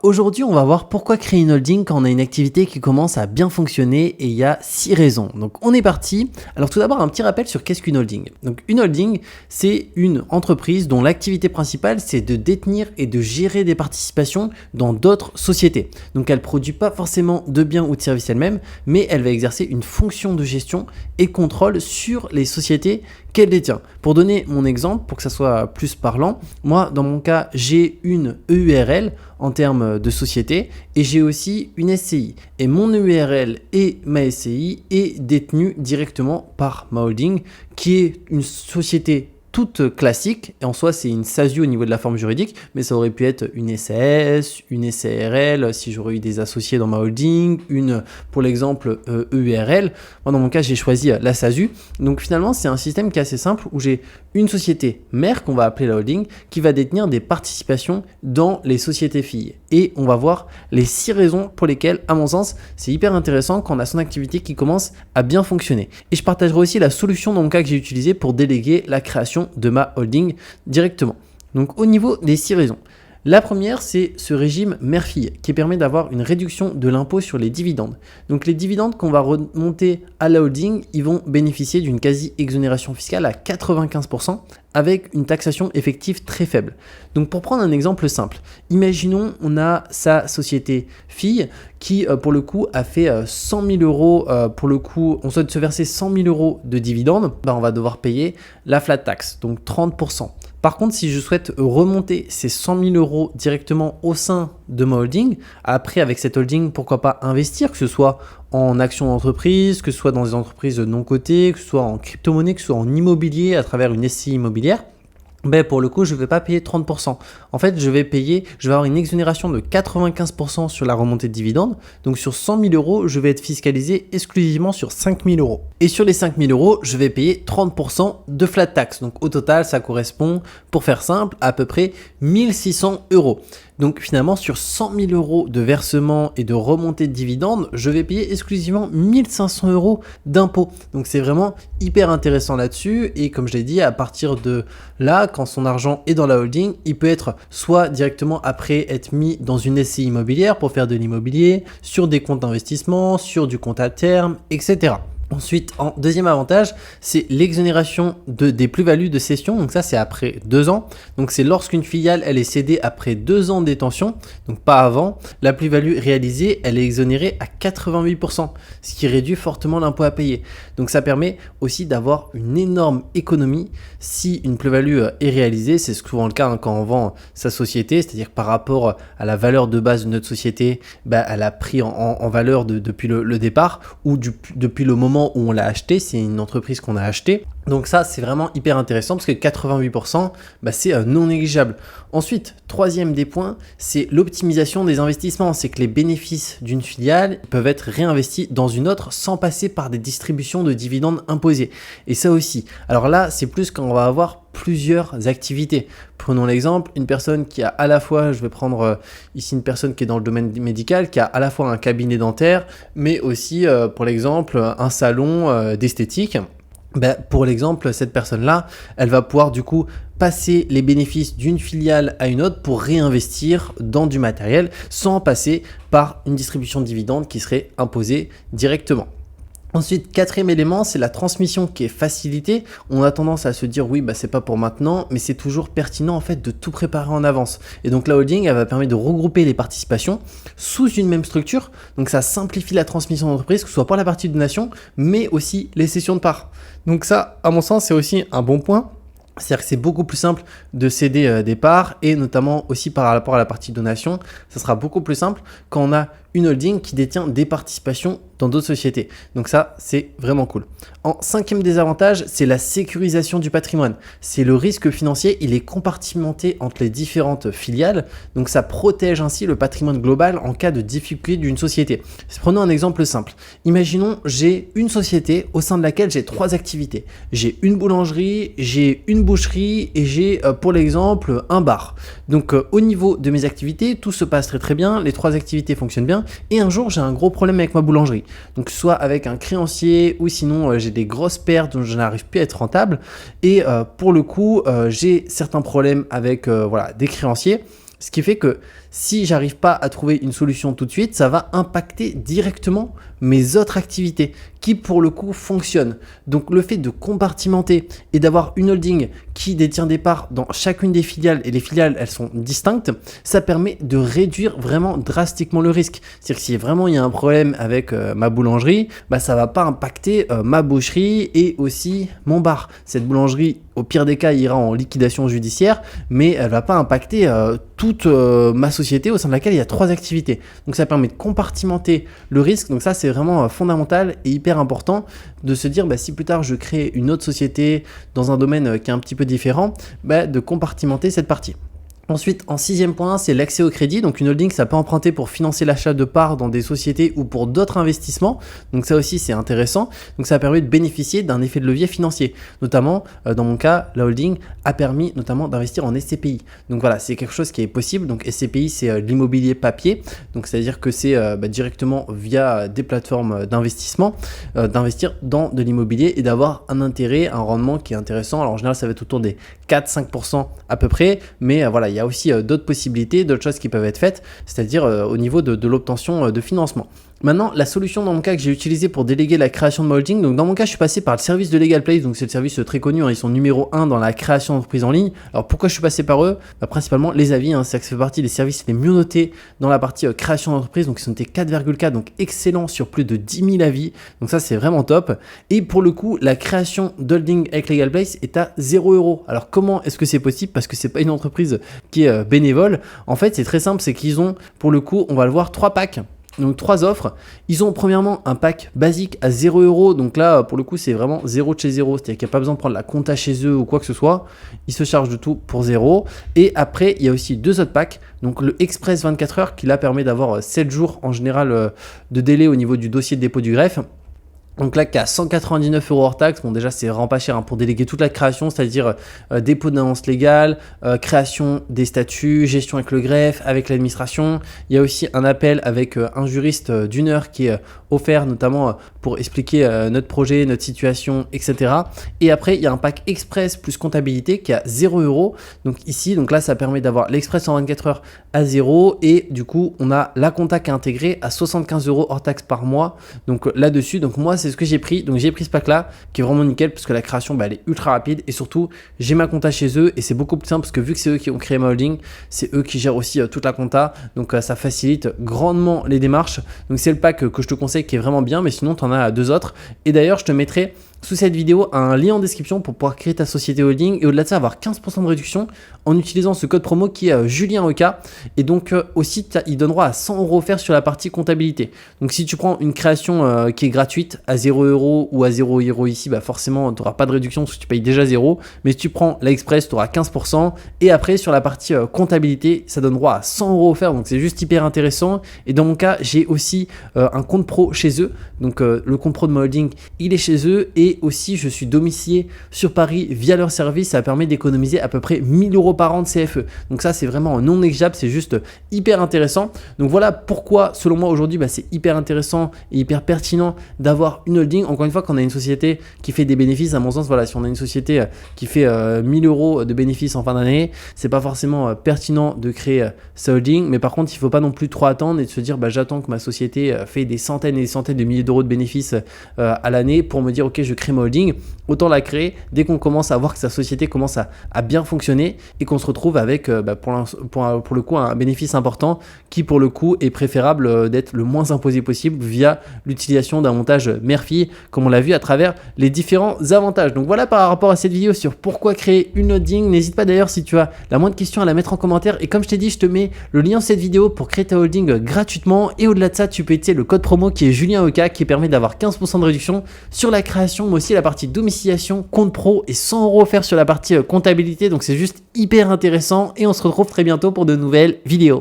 Aujourd'hui, on va voir pourquoi créer une holding quand on a une activité qui commence à bien fonctionner et il y a 6 raisons. Donc on est parti. Alors tout d'abord, un petit rappel sur qu'est-ce qu'une holding. Donc une holding, c'est une entreprise dont l'activité principale, c'est de détenir et de gérer des participations dans d'autres sociétés. Donc elle ne produit pas forcément de biens ou de services elle-même, mais elle va exercer une fonction de gestion et contrôle sur les sociétés qu'elle détient. Pour donner mon exemple, pour que ça soit plus parlant, moi dans mon cas, j'ai une EURL en termes de société et j'ai aussi une SCI. Et mon EURL et ma SCI est détenue directement par ma holding qui est une société toute classique, et en soi c'est une SASU au niveau de la forme juridique, mais ça aurait pu être une SAS, une SARL si j'aurais eu des associés dans ma holding, une pour l'exemple EURL. Moi dans mon cas j'ai choisi la SASU, donc finalement c'est un système qui est assez simple où j'ai une société mère qu'on va appeler la holding qui va détenir des participations dans les sociétés filles. Et on va voir les 6 raisons pour lesquelles, à mon sens, c'est hyper intéressant quand on a son activité qui commence à bien fonctionner. Et je partagerai aussi la solution dans mon cas que j'ai utilisée pour déléguer la création de ma holding directement. Donc au niveau des 6 raisons. La première, c'est ce régime mère-fille qui permet d'avoir une réduction de l'impôt sur les dividendes. Donc les dividendes qu'on va remonter à la holding, ils vont bénéficier d'une quasi-exonération fiscale à 95% avec une taxation effective très faible. Donc pour prendre un exemple simple, imaginons on a sa société fille qui pour le coup a fait 100 000 euros, pour le coup on souhaite se verser 100 000 euros de dividendes, on va devoir payer la flat tax, donc 30%. Par contre, si je souhaite remonter ces 100 000 euros directement au sein de ma holding, après avec cette holding, pourquoi pas investir, que ce soit en actions d'entreprise, que ce soit dans des entreprises non cotées, que ce soit en crypto-monnaie, que ce soit en immobilier à travers une SCI immobilière, pour le coup, je ne vais pas payer 30%. En fait, je vais avoir une exonération de 95% sur la remontée de dividendes. Donc, sur 100 000 euros, je vais être fiscalisé exclusivement sur 5 000 euros. Et sur les 5 000 euros, je vais payer 30% de flat tax. Donc, au total, ça correspond, pour faire simple, à peu près 1 600 euros. Donc finalement, sur 100 000 euros de versement et de remontée de dividendes, je vais payer exclusivement 1 500 euros d'impôts. Donc c'est vraiment hyper intéressant là-dessus. Et comme je l'ai dit, à partir de là, quand son argent est dans la holding, il peut être soit directement après être mis dans une SCI immobilière pour faire de l'immobilier, sur des comptes d'investissement, sur du compte à terme, etc. Ensuite, en deuxième avantage, c'est l'exonération des plus-values de cession. Donc ça, c'est après 2 ans. Donc c'est lorsqu'une filiale, elle est cédée après 2 ans de détention, donc pas avant. La plus-value réalisée, elle est exonérée à 88%, ce qui réduit fortement l'impôt à payer. Donc ça permet aussi d'avoir une énorme économie si une plus-value est réalisée. C'est souvent le cas quand on vend sa société, c'est-à-dire par rapport à la valeur de base de notre société, elle a pris en valeur depuis le départ ou depuis le moment où on l'a acheté, c'est une entreprise qu'on a acheté. Donc ça, c'est vraiment hyper intéressant parce que 88%, c'est non négligeable. Ensuite, troisième des points, c'est l'optimisation des investissements. C'est que les bénéfices d'une filiale peuvent être réinvestis dans une autre sans passer par des distributions de dividendes imposées. Et ça aussi. Alors là, c'est plus quand on va avoir plusieurs activités. Prenons l'exemple, une personne qui a à la fois, je vais prendre ici une personne qui est dans le domaine médical, qui a à la fois un cabinet dentaire, mais aussi pour l'exemple un salon d'esthétique. Pour l'exemple, cette personne-là, elle va pouvoir du coup passer les bénéfices d'une filiale à une autre pour réinvestir dans du matériel sans passer par une distribution de dividendes qui serait imposée directement. Ensuite, quatrième élément, c'est la transmission qui est facilitée. On a tendance à se dire oui, c'est pas pour maintenant, mais c'est toujours pertinent en fait de tout préparer en avance. Et donc la holding, elle va permettre de regrouper les participations sous une même structure. Donc ça simplifie la transmission d'entreprise, que ce soit pour la partie de donation, mais aussi les cessions de parts. Donc ça, à mon sens, c'est aussi un bon point. C'est-à-dire que c'est beaucoup plus simple de céder des parts et notamment aussi par rapport à la partie donation, ça sera beaucoup plus simple quand on a une holding qui détient des participations dans d'autres sociétés. Donc ça, c'est vraiment cool. En cinquième désavantage, c'est la sécurisation du patrimoine. C'est le risque financier, il est compartimenté entre les différentes filiales. Donc ça protège ainsi le patrimoine global en cas de difficulté d'une société. Prenons un exemple simple. Imaginons, j'ai une société au sein de laquelle j'ai 3 activités. J'ai une boulangerie, j'ai une boucherie et j'ai pour l'exemple un bar. Donc au niveau de mes activités, tout se passe très très bien, les 3 activités fonctionnent bien et un jour j'ai un gros problème avec ma boulangerie. Donc soit avec un créancier ou sinon j'ai des grosses pertes dont je n'arrive plus à être rentable et pour le coup j'ai certains problèmes avec des créanciers, ce qui fait que si j'arrive pas à trouver une solution tout de suite, ça va impacter directement mes autres activités qui pour le coup fonctionnent. Donc le fait de compartimenter et d'avoir une holding qui détient des parts dans chacune des filiales et les filiales elles sont distinctes, ça permet de réduire vraiment drastiquement le risque. C'est-à-dire que si vraiment il y a un problème avec ma boulangerie, bah, ça va pas impacter ma boucherie et aussi mon bar. Cette boulangerie au pire des cas ira en liquidation judiciaire, mais elle va pas impacter toute ma société au sein de laquelle il y a 3 activités. Donc ça permet de compartimenter le risque. Donc ça c'est vraiment fondamental et hyper important de se dire bah, si plus tard je crée une autre société dans un domaine qui est un petit peu différent, bah, de compartimenter cette partie. Ensuite, en 6e point, c'est l'accès au crédit. Donc une holding, ça peut emprunter pour financer l'achat de parts dans des sociétés ou pour d'autres investissements. Donc ça aussi, c'est intéressant. Donc ça permet de bénéficier d'un effet de levier financier. Notamment, dans mon cas, la holding a permis notamment d'investir en SCPI. Donc voilà, c'est quelque chose qui est possible. Donc SCPI, c'est l'immobilier papier. Donc c'est-à-dire que c'est directement via des plateformes d'investissement, d'investir dans de l'immobilier et d'avoir un intérêt, un rendement qui est intéressant. Alors en général, ça va être autour des 4-5% à peu près. Mais voilà, il y a aussi d'autres possibilités, d'autres choses qui peuvent être faites, c'est-à-dire au niveau de l'obtention de financement. Maintenant, la solution dans mon cas que j'ai utilisée pour déléguer la création de ma holding, donc dans mon cas, je suis passé par le service de Legal Place, donc c'est le service très connu, hein, ils sont numéro 1 dans la création d'entreprise en ligne. Alors pourquoi je suis passé par eux? Bah, principalement les avis, hein, c'est que ça fait partie des services les mieux notés dans la partie création d'entreprise, donc ils sont notés 4,4, donc excellent sur plus de 10 000 avis, donc ça c'est vraiment top. Et pour le coup, la création d'holding avec Legal Place est à 0 €. Alors comment est-ce que c'est possible? Parce que c'est pas une entreprise qui est bénévole. En fait, c'est très simple, c'est qu'ils ont, pour le coup, on va le voir, 3 packs. Donc 3 offres, ils ont premièrement un pack basique à 0 €, donc là pour le coup c'est vraiment 0 de chez 0, c'est-à-dire qu'il n'y a pas besoin de prendre la compta chez eux ou quoi que ce soit, ils se chargent de tout pour 0. Et après il y a aussi 2 autres packs, donc le Express 24 heures qui là permet d'avoir 7 jours en général de délai au niveau du dossier de dépôt du greffe. Donc là, qui a 199 € hors taxe, bon déjà c'est vraiment pas cher hein, pour déléguer toute la création, c'est-à-dire dépôt d'annonce légale, création des statuts, gestion avec le greffe, avec l'administration. Il y a aussi un appel avec un juriste d'1 heure qui est offert notamment pour expliquer notre projet, notre situation, etc. Et après, il y a un pack express plus comptabilité qui est à 0 €. Donc ici, donc là, ça permet d'avoir l'express en 24 heures à 0 et du coup, on a la compta qui est intégrée à 75 € hors taxe par mois. Donc là-dessus, donc moi, c'est ce que j'ai pris. Donc j'ai pris ce pack là qui est vraiment nickel parce que la création bah, elle est ultra rapide et surtout j'ai ma compta chez eux et c'est beaucoup plus simple parce que vu que c'est eux qui ont créé ma holding, c'est eux qui gèrent aussi toute la compta. Donc ça facilite grandement les démarches. Donc c'est le pack que je te conseille qui est vraiment bien, mais sinon tu en as 2 autres. Et d'ailleurs je te mettrai sous cette vidéo un lien en description pour pouvoir créer ta société holding et au-delà de ça avoir 15% de réduction en utilisant ce code promo qui est Julien Oka. Et donc aussi il donnera à 100 € offerts sur la partie comptabilité. Donc si tu prends une création qui est gratuite à 0 € ou à 0 € ici, bah forcément tu n'auras pas de réduction parce que tu payes déjà 0. Mais si tu prends l'Express, tu auras 15%. Et après sur la partie comptabilité, ça donne droit à 100 € offerts. Donc c'est juste hyper intéressant. Et dans mon cas, j'ai aussi un compte pro chez eux. Donc le compte pro de ma holding, il est chez eux. Et aussi, je suis domicilié sur Paris via leur service. Ça permet d'économiser à peu près 1000 € par an de CFE. Donc ça, c'est vraiment non négligeable. C'est juste hyper intéressant. Donc voilà pourquoi, selon moi, aujourd'hui, bah, c'est hyper intéressant et hyper pertinent d'avoir une holding. Encore une fois, quand on a une société qui fait des bénéfices, à mon sens, voilà, si on a une société qui fait 1000 € de bénéfices en fin d'année, c'est pas forcément pertinent de créer sa holding. Mais par contre, il faut pas non plus trop attendre et de se dire, bah, j'attends que ma société fait des centaines et des centaines de milliers d'euros de bénéfices à l'année pour me dire, ok, je crée ma holding. Autant la créer dès qu'on commence à voir que sa société commence à bien fonctionner et qu'on se retrouve avec pour le coup un bénéfice important qui pour le coup est préférable d'être le moins imposé possible via l'utilisation d'un montage mère-fille comme on l'a vu à travers les différents avantages. Donc voilà par rapport à cette vidéo sur pourquoi créer une holding. N'hésite pas d'ailleurs si tu as la moindre question à la mettre en commentaire et comme je t'ai dit, je te mets le lien de cette vidéo pour créer ta holding gratuitement et au-delà de ça, tu peux utiliser le code promo qui est Julien Oka qui permet d'avoir 15% de réduction sur la création mais aussi la partie domiciliation, compte pro et 100 € offerts sur la partie comptabilité. Donc c'est juste hyper intéressant et on se retrouve très bientôt pour de nouvelles vidéos.